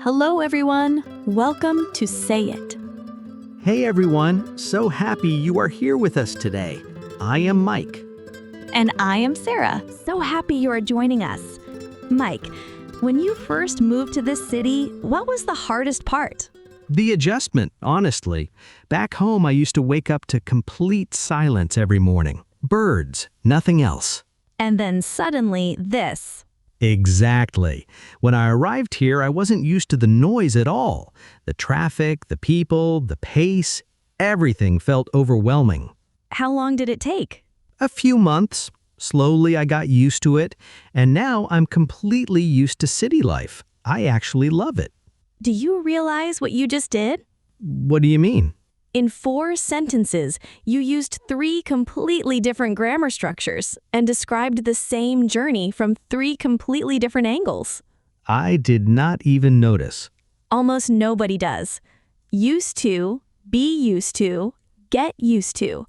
Hello, everyone. Welcome to Say It. Hey everyone, so happy you are here with us today. I am Mike. And I am Sarah. So happy you are joining us. Mike, when you first moved to this city, what was the hardest part? The adjustment, honestly. Back home, I used to wake up to complete silence every morning. Birds, nothing else. And then suddenly this. Exactly. When I arrived here, I wasn't used to the noise at all. The traffic, the people, the pace, everything felt overwhelming. How long did it take? A few months. Slowly, I got used to it, and now I'm completely used to city life. I actually love it. Do you realize what you just did? What do you mean? In 4 sentences, you used 3 completely different grammar structures and described the same journey from 3 completely different angles. I did not even notice. Almost nobody does. Used to, be used to, get used to.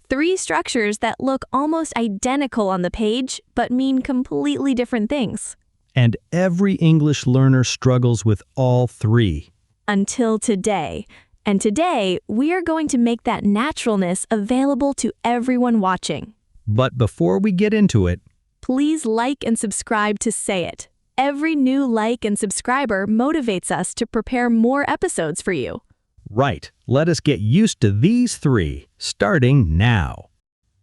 3 structures that look almost identical on the page, but mean completely different things. And every English learner struggles with all 3. Until today. And today, we are going to make that naturalness available to everyone watching. But before we get into it, Please like and subscribe to Say It. Every new like and subscriber motivates us to prepare more episodes for you. right, let us get used to these 3, starting now.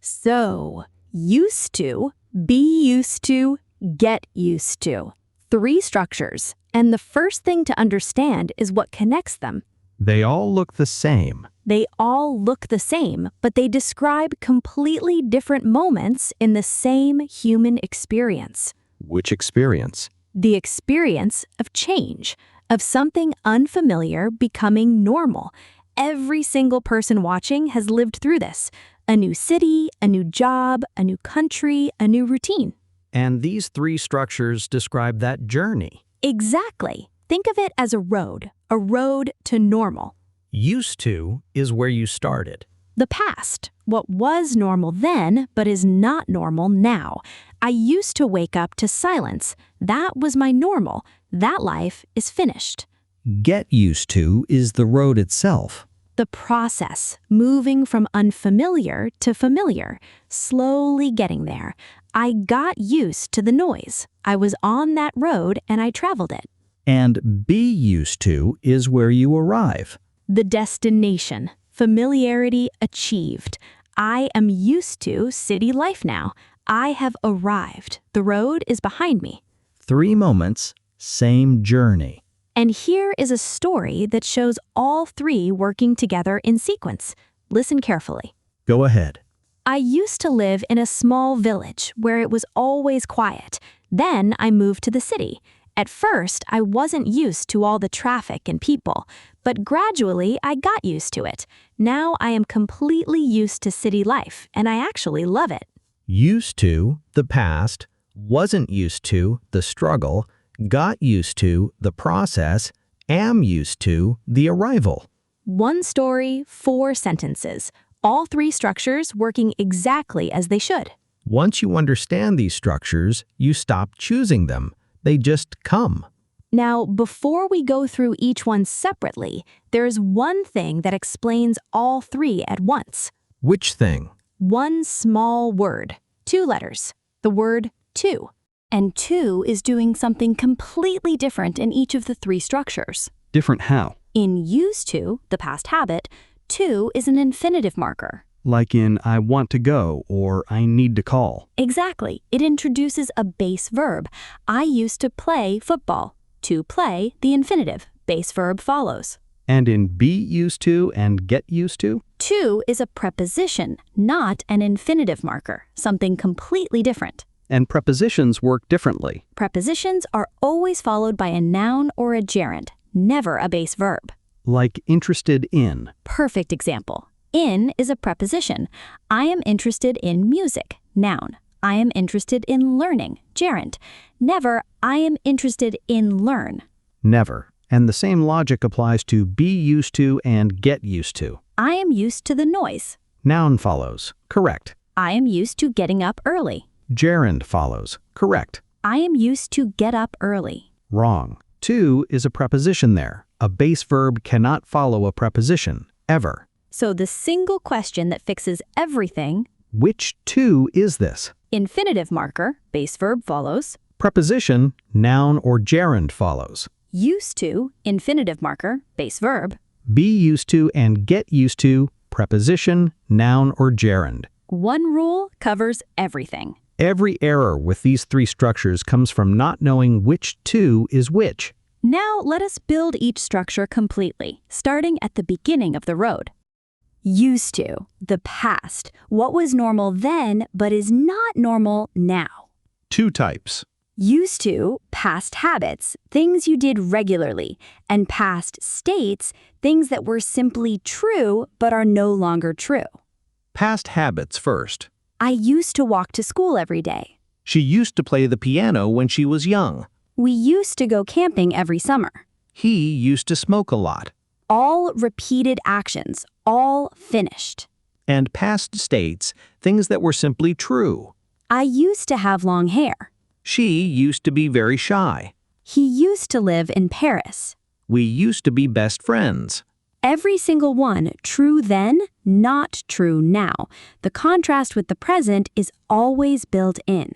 So, used to, be used to, get used to. 3 structures, and the first thing to understand is what connects them. They all look the same. They all look the same, but they describe completely different moments in the same human experience. Which experience? The experience of change, of something unfamiliar becoming normal. Every single person watching has lived through this. A new city, a new job, a new country, a new routine. And these 3 structures describe that journey. Exactly. Think of it as a road to normal. Used to is where you started. The past, what was normal then but is not normal now. I used to wake up to silence. That was my normal. That life is finished. Get used to is the road itself. The process, moving from unfamiliar to familiar, slowly getting there. I got used to the noise. I was on that road and I traveled it. And be used to is where you arrive. The destination, familiarity achieved. I am used to city life now. I have arrived. The road is behind me. 3 moments, same journey. And here is a story that shows all 3 working together in sequence. Listen carefully. Go ahead. I used to live in a small village where it was always quiet. Then I moved to the city. At first, I wasn't used to all the traffic and people, but gradually I got used to it. Now I am completely used to city life, and I actually love it. Used to, the past, wasn't used to, the struggle, got used to, the process, am used to, the arrival. 1 story, 4 sentences. All 3 structures working exactly as they should. Once you understand these structures, you stop choosing them. They just come. Now, before we go through each one separately, there is one thing that explains all 3 at once. Which thing? 1 small word, 2 letters, the word to. And to is doing something completely different in each of the 3 structures. Different how? In used to, the past habit, to is an infinitive marker. Like in I want to go or I need to call. Exactly. It introduces a base verb. I used to play football. To play, the infinitive. Base verb follows. And in be used to and get used to? To is a preposition, not an infinitive marker, something completely different. And prepositions work differently. Prepositions are always followed by a noun or a gerund, never a base verb. Like interested in. Perfect example. In is a preposition. I am interested in music, noun. I am interested in learning, gerund. Never, I am interested in learn. Never. And the same logic applies to be used to and get used to. I am used to the noise. Noun follows. Correct. I am used to getting up early. Gerund follows. Correct. I am used to get up early. Wrong. To is a preposition there. A base verb cannot follow a preposition, ever. So the single question that fixes everything, Which to is this? infinitive marker, base verb follows. Preposition, noun or gerund follows. Used to, infinitive marker, base verb. Be used to and get used to, preposition, noun or gerund. One rule covers everything. Every error with these three structures comes from not knowing which to is which. Now let us build each structure completely, starting at the beginning of the road. Used to, the past, what was normal then but is not normal now. Two types. Used to, past habits, things you did regularly, and past states, things that were simply true but are no longer true. Past habits first. I used to walk to school every day. She used to play the piano when she was young. We used to go camping every summer. He used to smoke a lot. All repeated actions, all finished. And past states, things that were simply true. I used to have long hair. She used to be very shy. He used to live in Paris. We used to be best friends. Every single one, true then, not true now. The contrast with the present is always built in.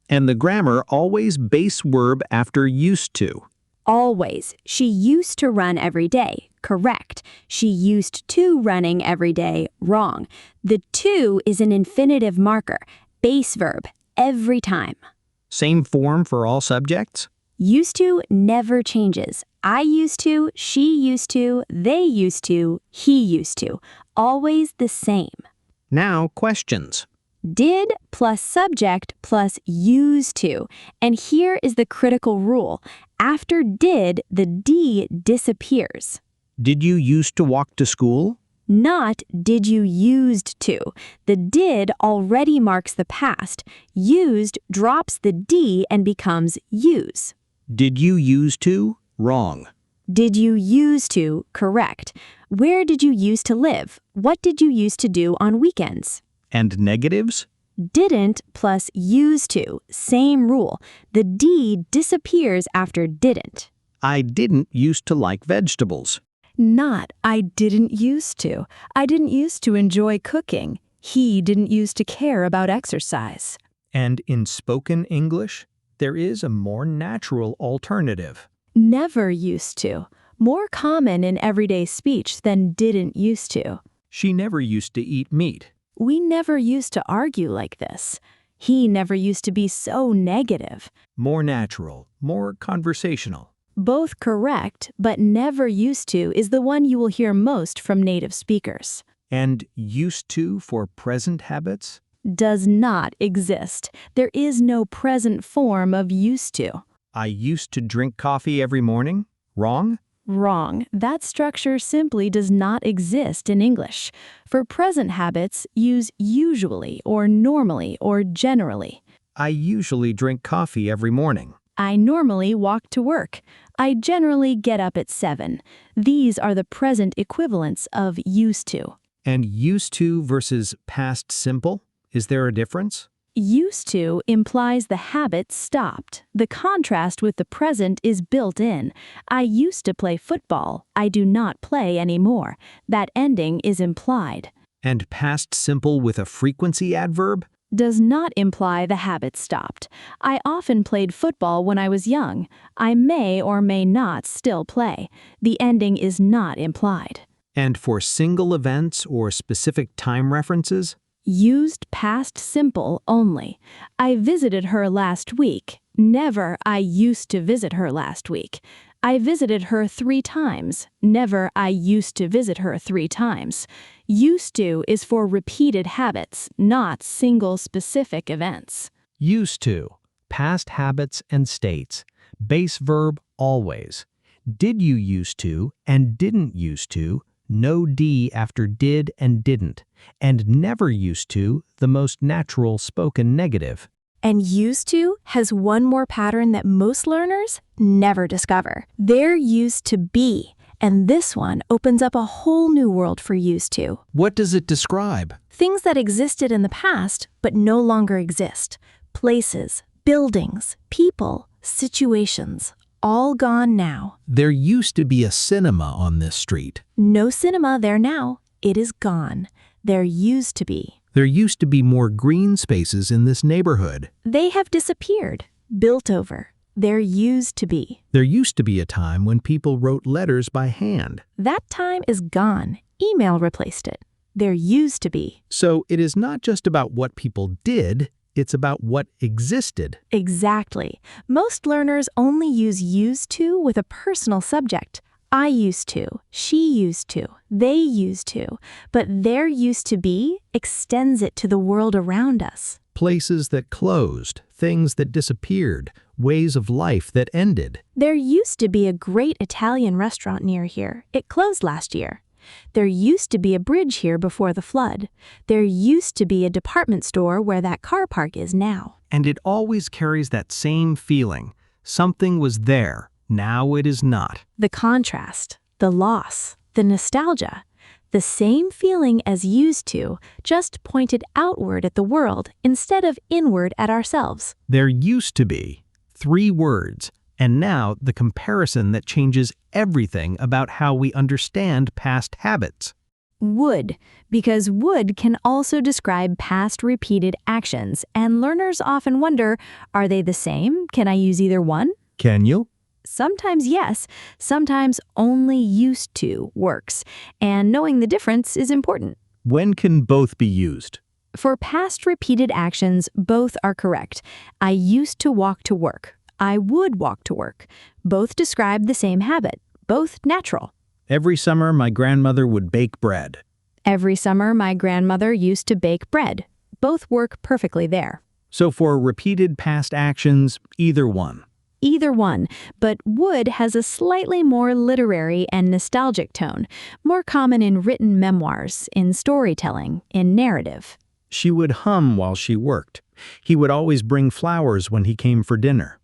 And the grammar always base verb after used to. Always. She used to run every day. Correct. She used to running every day. Wrong. The to is an infinitive marker, base verb, every time. Same form for all subjects? Used to never changes. I used to, she used to, they used to, he used to. Always the same. Now, questions. Did plus subject plus used to. And here is the critical rule. After did, the D disappears. Did you used to walk to school? Not did you used to. The did already marks the past. Used drops the D and becomes use. Did you used to? Wrong. Did you use to? Correct. Where did you used to live? What did you used to do on weekends? And negatives? Didn't plus used to. Same rule. The D disappears after didn't. I didn't used to like vegetables. Not, I didn't used to. I didn't used to enjoy cooking. He didn't used to care about exercise. And in spoken English, there is a more natural alternative. Never used to. More common in everyday speech than didn't used to. She never used to eat meat. We never used to argue like this. He never used to be so negative. More natural, more conversational. Both correct, but never used to is the one you will hear most from native speakers. And used to for present habits? Does not exist. There is no present form of used to. I used to drink coffee every morning. Wrong? Wrong. That structure simply does not exist in English. For present habits, use usually or normally or generally. I usually drink coffee every morning. I normally walk to work. I generally get up at 7. These are the present equivalents of used to. And used to versus past simple? Is there a difference? Used to implies the habit stopped. The contrast with the present is built in. I used to play football. I do not play anymore. That ending is implied. And past simple with a frequency adverb? Does not imply the habit stopped. I often played football when I was young. I may or may not still play. The ending is not implied. And for single events or specific time references? Used past simple only. I visited her last week. Never I used to visit her last week. I visited her 3 times. Never I used to visit her 3 times. Used to is for repeated habits, not single specific events. Used to, past habits and states. Base verb always. Did you used to and didn't used to, no D after did and didn't. And never used to, the most natural spoken negative. And used to has one more pattern that most learners never discover. They're used to be, and this one opens up a whole new world for used to. What does it describe? Things that existed in the past but no longer exist. Places, buildings, people, situations, all gone now. There used to be a cinema on this street. No cinema there now. It is gone. There used to be. There used to be more green spaces in this neighborhood. They have disappeared. Built over. There used to be. There used to be a time when people wrote letters by hand. That time is gone. Email replaced it. There used to be. So it is not just about what people did, it's about what existed. Exactly. Most learners only use used to with a personal subject. I used to, she used to, they used to, but there used to be extends it to the world around us. Places that closed, things that disappeared, ways of life that ended. There used to be a great Italian restaurant near here. It closed last year. There used to be a bridge here before the flood. There used to be a department store where that car park is now. And it always carries that same feeling. Something was there, now it is not. The contrast, the loss, the nostalgia. The same feeling as used to, just pointed outward at the world instead of inward at ourselves. There used to be 3 words, and now the comparison that changes everything about how we understand past habits. Would, because would can also describe past repeated actions, and learners often wonder, are they the same? Can I use either one? Can you? Sometimes yes, sometimes only used to works, and knowing the difference is important. When can both be used? For past repeated actions, both are correct. I used to walk to work. I would walk to work. Both describe the same habit, both natural. Every summer, my grandmother would bake bread. Every summer, my grandmother used to bake bread. Both work perfectly there. So for repeated past actions, either one. Either one, but would has a slightly more literary and nostalgic tone, more common in written memoirs, in storytelling, in narrative. She would hum while she worked. He would always bring flowers when he came for dinner.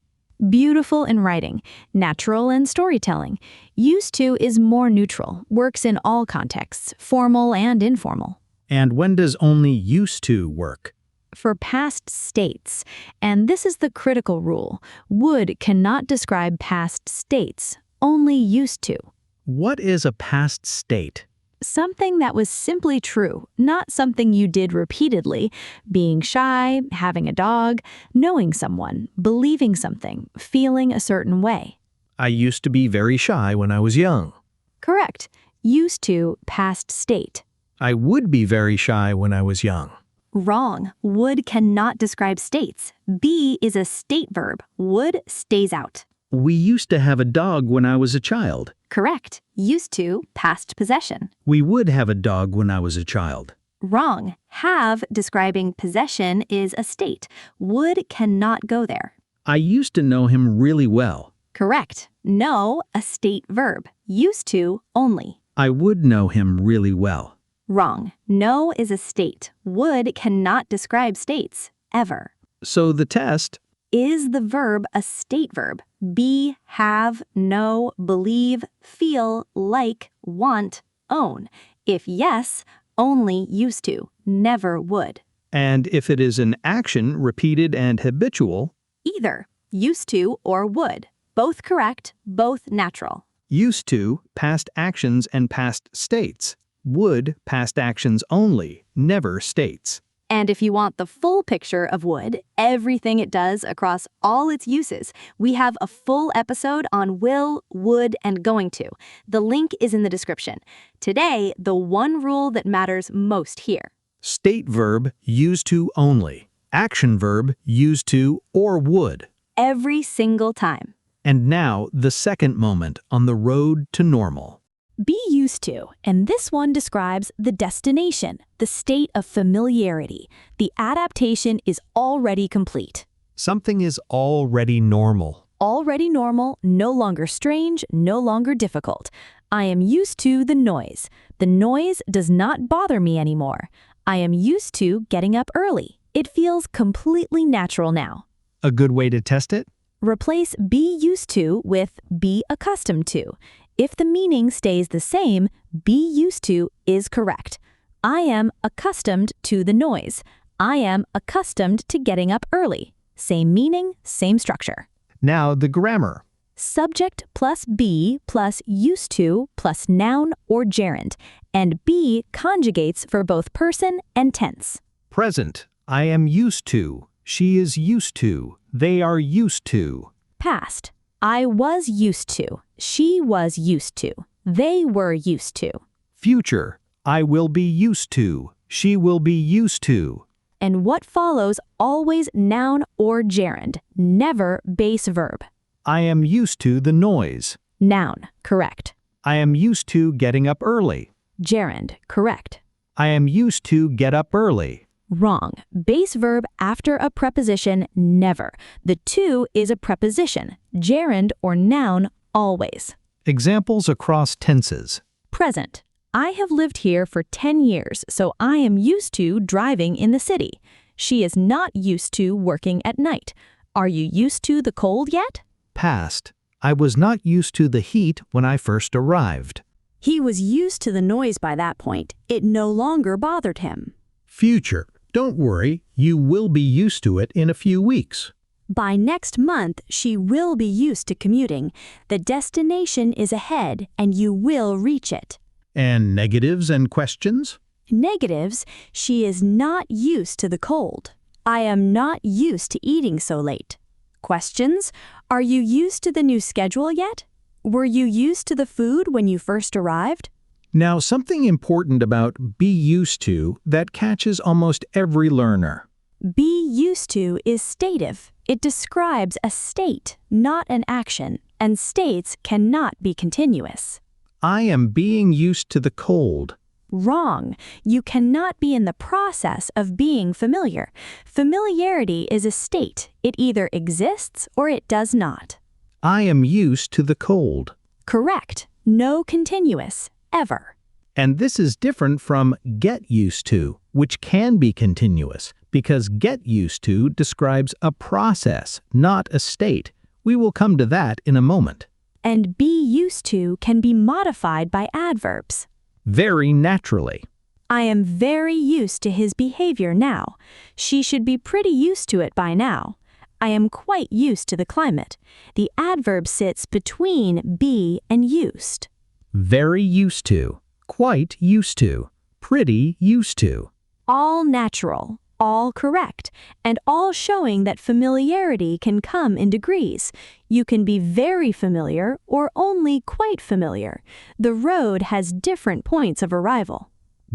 Beautiful in writing, natural in storytelling. Used to is more neutral, works in all contexts, formal and informal. And when does only used to work? For past states, and this is the critical rule, would cannot describe past states, only used to. What is a past state? Something that was simply true, not something you did repeatedly, being shy, having a dog, knowing someone, believing something, feeling a certain way. I used to be very shy when I was young. Correct. Used to, past state. I would be very shy when I was young. Wrong. Would cannot describe states. Be is a state verb. Would stays out. We used to have a dog when I was a child. Correct. Used to, past possession. We would have a dog when I was a child. Wrong. Have, describing possession, is a state. Would cannot go there. I used to know him really well. Correct. Know, a state verb. Used to, only. I would know him really well. Wrong. Know is a state. Would cannot describe states, ever. So the test... Is the verb a state verb? Be, have, know, believe, feel, like, want, own. If yes, only used to, never would. And if it is an action repeated and habitual... Either, used to or would. Both correct, both natural. Used to, past actions and past states. Would, past actions only, never states. And if you want the full picture of would, everything it does across all its uses, we have a full episode on will, would, and going to. The link is in the description. Today, the one rule that matters most here. State verb, used to only. Action verb, used to or would. Every single time. And now, the second moment on the road to normal. Be used to, and this one describes the destination, the state of familiarity. The adaptation is already complete. Something is already normal. Already normal, no longer strange, no longer difficult. I am used to the noise. The noise does not bother me anymore. I am used to getting up early. It feels completely natural now. A good way to test it? Replace be used to with be accustomed to. If the meaning stays the same, be used to is correct. I am accustomed to the noise. I am accustomed to getting up early. Same meaning, same structure. Now the grammar. subject plus be plus used to plus noun or gerund, and be conjugates for both person and tense. Present. I am used to. She is used to. They are used to. Past. I was used to. She was used to. They were used to. Future. I will be used to. She will be used to. And what follows always noun or gerund, never base verb. I am used to the noise. Noun, correct. I am used to getting up early. Gerund, correct. I am used to get up early. Wrong. Base verb after a preposition, never. The to is a preposition. Gerund or noun, always. Examples across tenses. Present. I have lived here for 10 years, so I am used to driving in the city. She is not used to working at night. Are you used to the cold yet? Past. I was not used to the heat when I first arrived. He was used to the noise by that point. It no longer bothered him. Future. Don't worry, you will be used to it in a few weeks. By next month, she will be used to commuting. The destination is ahead, and you will reach it. And negatives and questions? Negatives, she is not used to the cold. I am not used to eating so late. Questions, are you used to the new schedule yet? Were you used to the food when you first arrived? Now, something important about be used to that catches almost every learner. Be used to is stative. It describes a state, not an action, and states cannot be continuous. I am being used to the cold. Wrong. You cannot be in the process of being familiar. Familiarity is a state. It either exists or it does not. I am used to the cold. Correct. No continuous. Ever. And this is different from get used to, which can be continuous, because get used to describes a process, not a state. We will come to that in a moment. And be used to can be modified by adverbs. Very naturally. I am very used to his behavior now. She should be pretty used to it by now. I am quite used to the climate. The adverb sits between be and used. Very used to, quite used to, pretty used to. All natural, all correct, and all showing that familiarity can come in degrees. You can be very familiar or only quite familiar. The road has different points of arrival.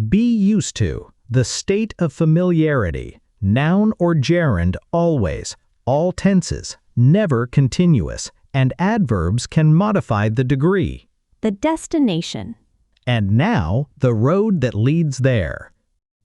Be used to, the state of familiarity, noun or gerund always, all tenses, never continuous, and adverbs can modify the degree. The destination. And now, the road that leads there.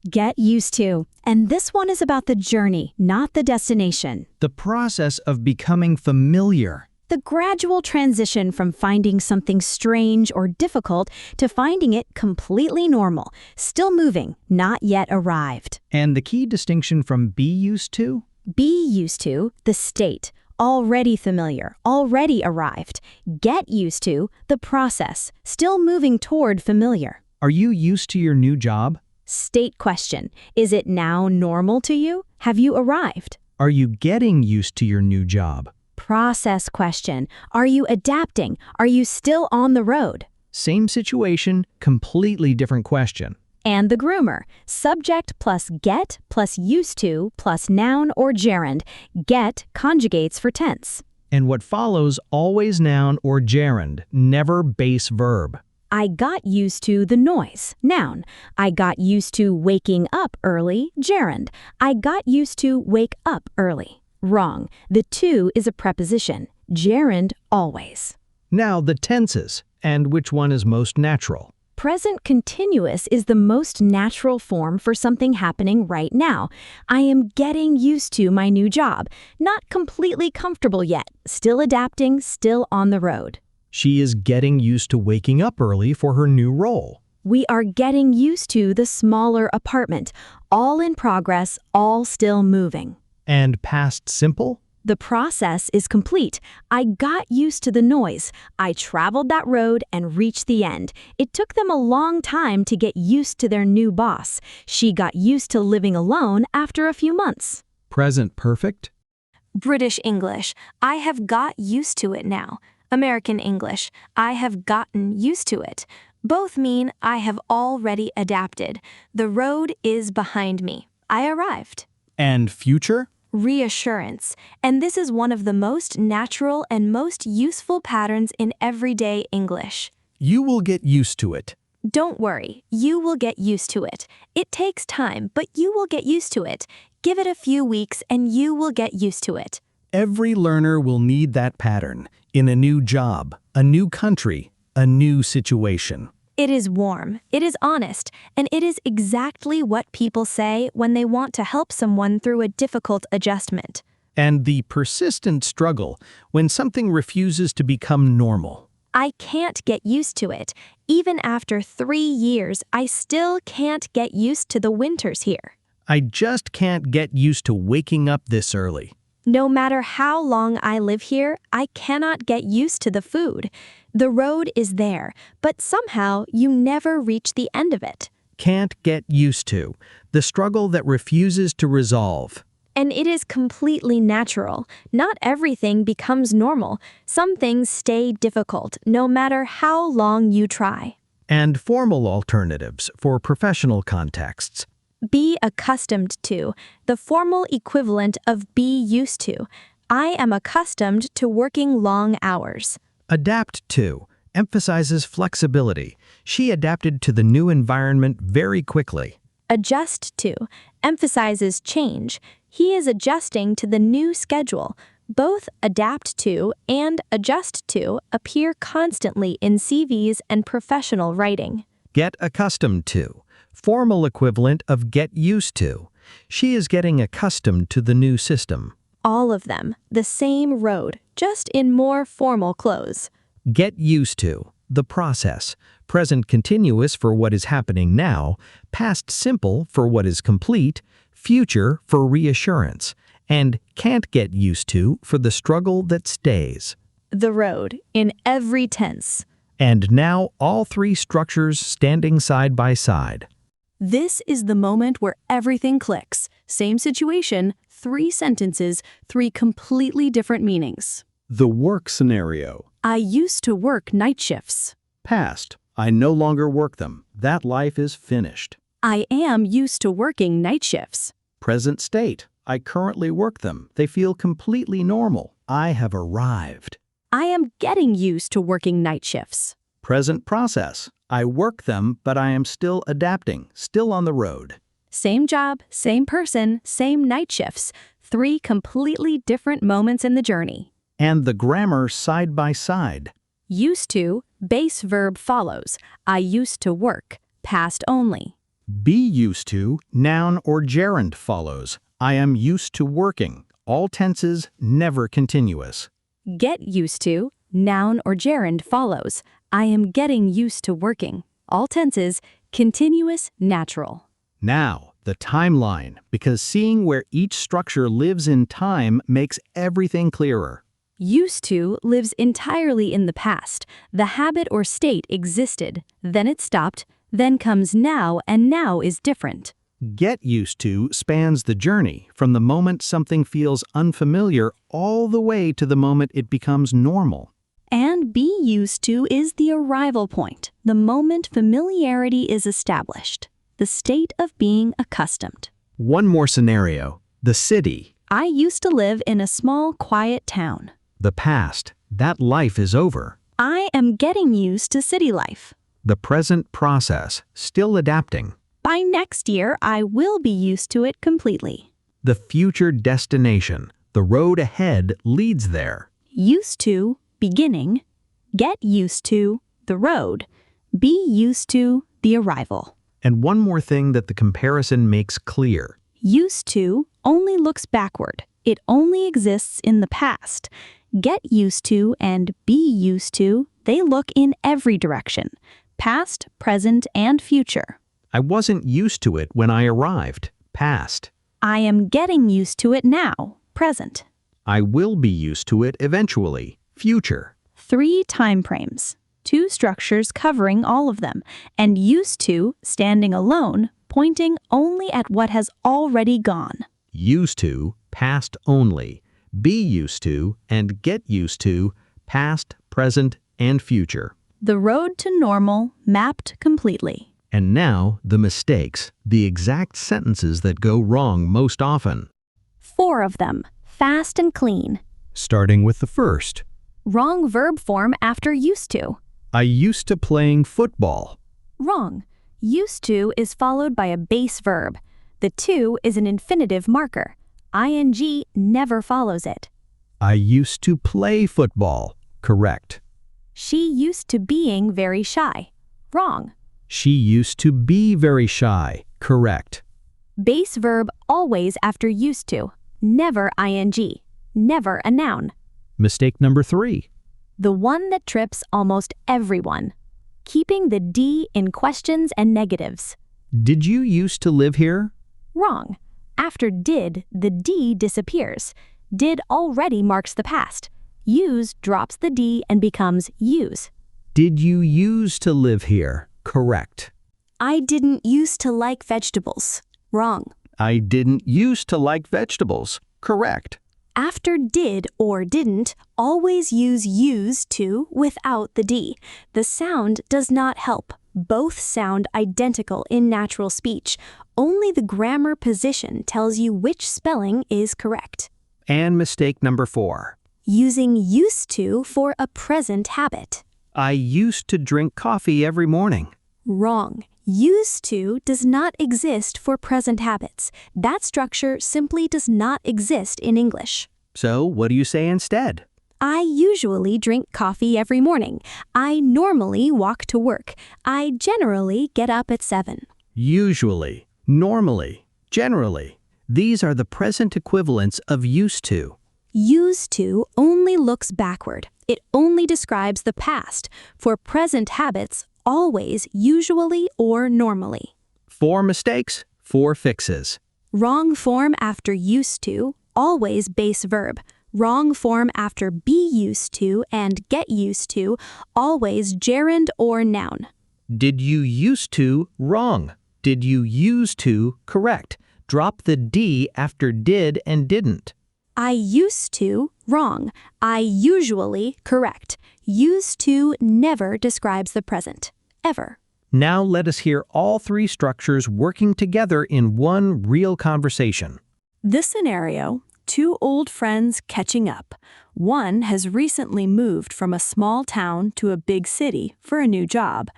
Get used to. And this one is about the journey, not the destination. The process of becoming familiar. The gradual transition from finding something strange or difficult to finding it completely normal, still moving, not yet arrived. And the key distinction from be used to? Be used to, the state. Already familiar, already arrived. Get used to, the process, still moving toward familiar. Are you used to your new job? State question. Is it now normal to you? Have you arrived? Are you getting used to your new job? Process question. Are you adapting? Are you still on the road? Same situation, completely different question. And the groomer. Subject plus get plus used to plus noun or gerund. Get conjugates for tense. And what follows always noun or gerund, never base verb. I got used to the noise. Noun. I got used to waking up early. Gerund. I got used to wake up early. Wrong. The to is a preposition. Gerund always. Now the tenses, and which one is most natural? Present continuous is the most natural form for something happening right now. I am getting used to my new job. Not completely comfortable yet. Still adapting, still on the road. She is getting used to waking up early for her new role. We are getting used to the smaller apartment. All in progress, all still moving. And past simple? The process is complete. I got used to the noise. I traveled that road and reached the end. It took them a long time to get used to their new boss. She got used to living alone after a few months. Present perfect? British English. I have got used to it now. American English. I have gotten used to it. Both mean I have already adapted. The road is behind me. I arrived. And future? Reassurance. And this is one of the most natural and most useful patterns in everyday English. You will get used to it. Don't worry, you will get used to it. It takes time, but you will get used to it. Give it a few weeks and you will get used to it. Every learner will need that pattern in a new job, a new country, a new situation. It is warm, it is honest, and it is exactly what people say when they want to help someone through a difficult adjustment. And the persistent struggle when something refuses to become normal. I can't get used to it. Even after 3 years, I still can't get used to the winters here. I just can't get used to waking up this early. No matter how long I live here, I cannot get used to the food. The road is there, but somehow you never reach the end of it. Can't get used to. The struggle that refuses to resolve. And it is completely natural. Not everything becomes normal. Some things stay difficult, no matter how long you try. And formal alternatives for professional contexts. Be accustomed to, the formal equivalent of be used to. I am accustomed to working long hours. Adapt to emphasizes flexibility. She adapted to the new environment very quickly. Adjust to emphasizes change. He is adjusting to the new schedule. Both adapt to and adjust to appear constantly in CVs and professional writing. Get accustomed to. Formal equivalent of get used to. She is getting accustomed to the new system. All of them, the same road, just in more formal clothes. Get used to. The process. Present continuous for what is happening now. Past simple for what is complete. Future for reassurance. And can't get used to for the struggle that stays. The road, in every tense. And now all three structures standing side by side. This is the moment where everything clicks. Same situation, 3 sentences, 3 completely different meanings. The work scenario. I used to work night shifts. Past. I no longer work them. That life is finished. I am used to working night shifts. Present state. I currently work them. They feel completely normal. I have arrived. I am getting used to working night shifts. Present process. I work them, but I am still adapting, still on the road. Same job, same person, same night shifts. 3 completely different moments in the journey. And the grammar side by side. Used to, base verb follows. I used to work, past only. Be used to, noun or gerund follows. I am used to working. All tenses, never continuous. Get used to, noun or gerund follows. I am getting used to working. All tenses, continuous, natural. Now, the timeline, because seeing where each structure lives in time makes everything clearer. Used to lives entirely in the past. The habit or state existed, then it stopped, then comes now, and now is different. Get used to spans the journey from the moment something feels unfamiliar all the way to the moment it becomes normal. And be used to is the arrival point, the moment familiarity is established, the state of being accustomed. One more scenario. The city. I used to live in a small, quiet town. The past. That life is over. I am getting used to city life. The present process. Still adapting. By next year, I will be used to it completely. The future destination. The road ahead leads there. Used to, beginning. Get used to, the road. Be used to, the arrival. And one more thing that the comparison makes clear. Used to only looks backward. It only exists in the past. Get used to and be used to, they look in every direction. Past, present, and future. I wasn't used to it when I arrived. Past. I am getting used to it now. Present. I will be used to it eventually. Future. 3 time frames. 2 structures covering all of them, and used to, standing alone, pointing only at what has already gone. Used to, past only. Be used to, and get used to, past, present, and future. The road to normal mapped completely. And now, the mistakes, the exact sentences that go wrong most often. 4 of them, fast and clean. Starting with the first. Wrong verb form after used to. I used to playing football. Wrong. Used to is followed by a base verb. The to is an infinitive marker. ing never follows it. I used to play football. Correct. She used to being very shy. Wrong. She used to be very shy. Correct. Base verb always after used to. Never ing. Never a noun. Mistake number 3. The one that trips almost everyone. Keeping the D in questions and negatives. Did you used to live here? Wrong. After did, the D disappears. Did already marks the past. Use drops the D and becomes use. Did you used to live here? Correct. I didn't used to like vegetables. Wrong. I didn't used to like vegetables. Correct. After did or didn't, always use used to without the D. The sound does not help. Both sound identical in natural speech. Only the grammar position tells you which spelling is correct. And mistake number 4. Using used to for a present habit. I used to drink coffee every morning. Wrong. Used to does not exist for present habits. That structure simply does not exist in English. So what do you say instead? I usually drink coffee every morning. I normally walk to work. I generally get up at 7. Usually, normally, generally. These are the present equivalents of used to. Used to only looks backward. It only describes the past. For present habits, always, usually, or normally. 4 mistakes, 4 fixes. Wrong form after used to, always base verb. Wrong form after be used to and get used to, always gerund or noun. Did you used to? Wrong. Did you use to? Correct. Drop the D after did and didn't. I used to, wrong. I usually, correct. Used to never describes the present, ever. Now let us hear all 3 structures working together in one real conversation. This scenario, 2 old friends catching up. One has recently moved from a small town to a big city for a new job.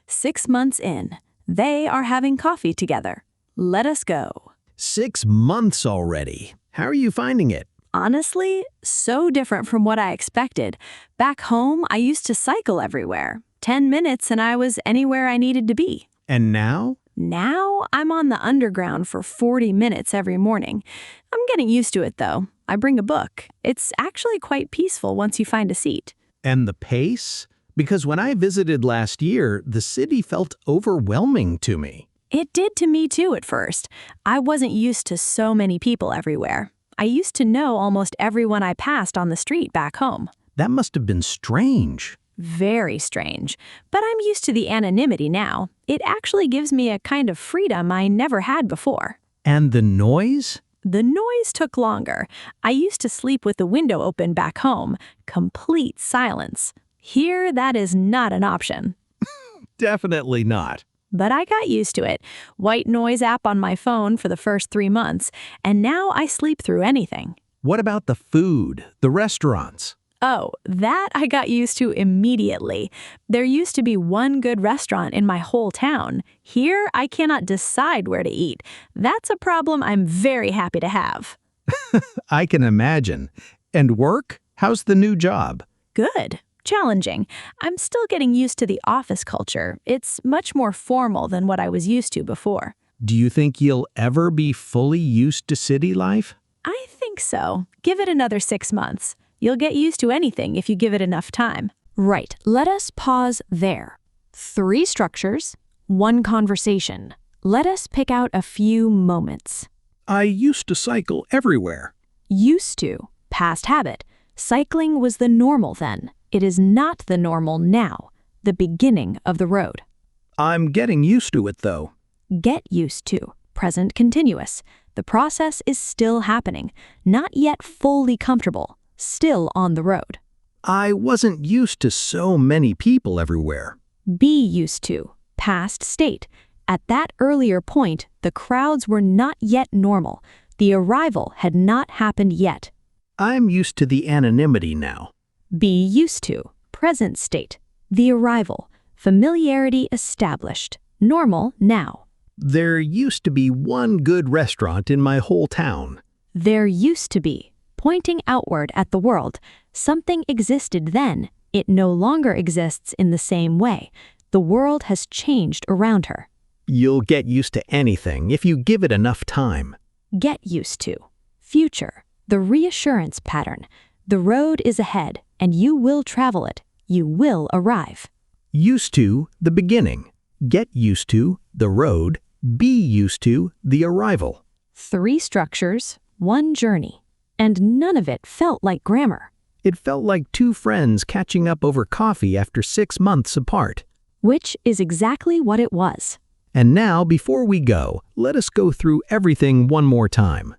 6 months in, they are having coffee together. Let us go. 6 months already. How are you finding it? Honestly, so different from what I expected. Back home, I used to cycle everywhere. 10 minutes and I was anywhere I needed to be. And now? Now, I'm on the underground for 40 minutes every morning. I'm getting used to it, though. I bring a book. It's actually quite peaceful once you find a seat. And the pace? Because when I visited last year, the city felt overwhelming to me. It did to me, too, at first. I wasn't used to so many people everywhere. I used to know almost everyone I passed on the street back home. That must have been strange. Very strange. But I'm used to the anonymity now. It actually gives me a kind of freedom I never had before. And the noise? The noise took longer. I used to sleep with the window open back home. Complete silence. Here, that is not an option. Definitely not. But I got used to it. White noise app on my phone for the first 3 months, and now I sleep through anything. What about the food, the restaurants? Oh, that I got used to immediately. There used to be one good restaurant in my whole town. Here, I cannot decide where to eat. That's a problem I'm very happy to have. I can imagine. And work? How's the new job? Good. Challenging. I'm still getting used to the office culture. It's much more formal than what I was used to before. Do you think you'll ever be fully used to city life? I think so. Give it another 6 months. You'll get used to anything if you give it enough time. Right, let us pause there. 3 structures, 1 conversation. Let us pick out a few moments. I used to cycle everywhere. Used to, past habit. Cycling was the normal then. It is not the normal now, the beginning of the road. I'm getting used to it, though. Get used to, present continuous. The process is still happening, not yet fully comfortable, still on the road. I wasn't used to so many people everywhere. Be used to, past state. At that earlier point, the crowds were not yet normal. The arrival had not happened yet. I'm used to the anonymity now. Be used to, present state. The arrival, familiarity established. Normal now. There used to be one good restaurant in my whole town. There used to be, pointing outward at the world. Something existed then. It no longer exists in the same way. The world has changed around her. You'll get used to anything if you give it enough time. Get used to. Future, the reassurance pattern. The road is ahead, and you will travel it. You will arrive. Used to, the beginning. Get used to, the road. Be used to, the arrival. 3 structures, 1 journey. And none of it felt like grammar. It felt like 2 friends catching up over coffee after 6 months apart. Which is exactly what it was. And now, before we go, let us go through everything one more time.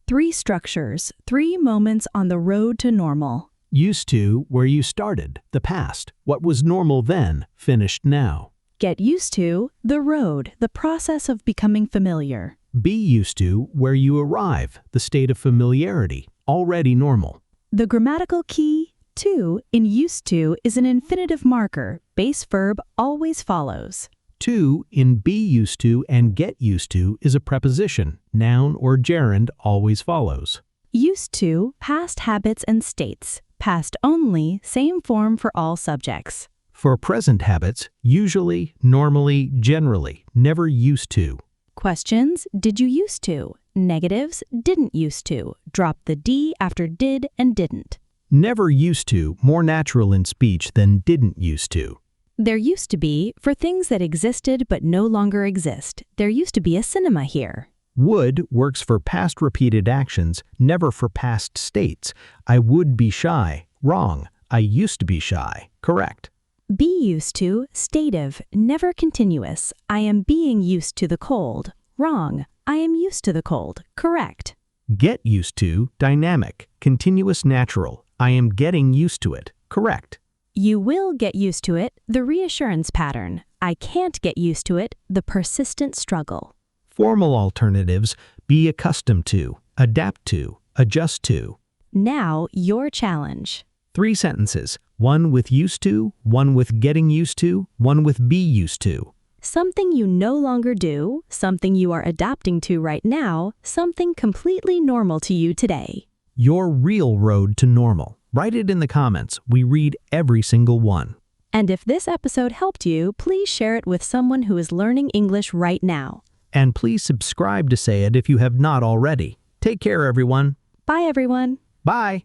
3 structures, 3 moments on the road to normal. Used to, where you started, the past. What was normal then, finished now. Get used to, the road, the process of becoming familiar. Be used to, where you arrive, the state of familiarity, already normal. The grammatical key, to, in used to is an infinitive marker. Base verb always follows. To, in be used to and get used to is a preposition. Noun or gerund always follows. Used to, past habits and states. Past only, same form for all subjects. For present habits, usually, normally, generally, never used to. Questions, did you used to? Negatives, didn't used to. Drop the D after did and didn't. Never used to, more natural in speech than didn't used to. There used to be, for things that existed but no longer exist. There used to be a cinema here. Would works for past repeated actions, never for past states. I would be shy. Wrong. I used to be shy. Correct. Be used to, stative, never continuous. I am being used to the cold. Wrong. I am used to the cold. Correct. Get used to, dynamic, continuous natural. I am getting used to it. Correct. You will get used to it, the reassurance pattern. I can't get used to it, the persistent struggle. Formal alternatives, be accustomed to, adapt to, adjust to. Now, your challenge. 3 sentences, 1 with used to, 1 with getting used to, 1 with be used to. Something you no longer do, something you are adapting to right now, something completely normal to you today. Your real road to normal. Write it in the comments. We read every single one. And if this episode helped you, please share it with someone who is learning English right now. And please subscribe to Say It if you have not already. Take care, everyone. Bye, everyone. Bye.